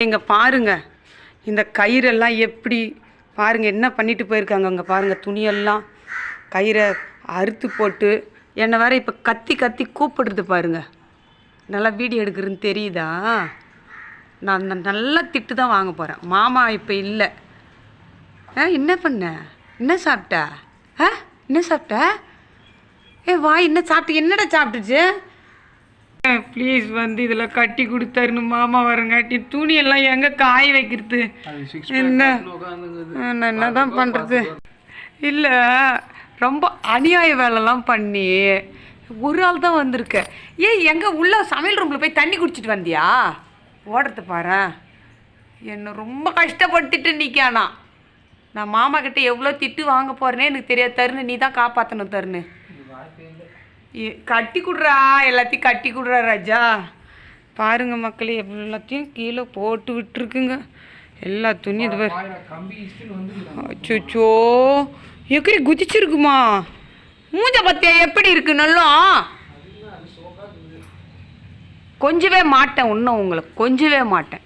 இங்கே பாருங்க, இந்த கயிறெல்லாம் எப்படி பாருங்கள் என்ன பண்ணிட்டு போயிருக்காங்க. அங்கே பாருங்கள், துணியெல்லாம் கயிறை அறுத்து போட்டு என்னை வேற இப்போ கத்தி கத்தி கூப்பிடுறது பாருங்க. நல்லா வீடியோ எடுக்கிறதுன்னு தெரியுதா? நான் நல்லா திட்டு தான் வாங்க போகிறேன். மாமா இப்போ இல்லை. என்ன பண்ண? என்ன சாப்பிட்ட? என்ன சாப்பிட்ட? வாய் என்ன சாப்பிட்டு? என்னடா சாப்பிட்டுச்சு? ப்ளீஸ் வந்து இதில் கட்டி கொடுத்தாருன்னு மாமா வரங்காட்டி துணியெல்லாம் எங்கே காய வைக்கிறது? என்ன நான் என்ன தான் பண்ணுறது? இல்லை, ரொம்ப அநியாய வேலைலாம் பண்ணி ஒரு ஆள் தான் வந்திருக்க. எங்கே உள்ள சமையல் ரூமில் போய் தண்ணி குடிச்சிட்டு வந்தியா? ஓடுறது பாரு. என்னை ரொம்ப கஷ்டப்படுத்திட்டு நிற்கானா. நான் மாமா கிட்டே எவ்வளோ திட்டு வாங்க போகிறேனே எனக்கு தெரியாது. தருணு, நீ தான் காப்பாற்றணும். தருணு, கட்டி கொடுறா, எல்லாத்தையும் கட்டி கொடுறா ராஜா. பாருங்க மக்களே, எல்லாத்தையும் கீழே போட்டு விட்டுருக்குங்க. எல்லா துணியும் இது அச்சோ எக்கடி குதிச்சிருக்குமா? மூஞ்ச பத்தியா எப்படி இருக்கு? நல்லா கொஞ்சவே மாட்டேன், இன்னும் உங்களை கொஞ்சவே மாட்டேன்.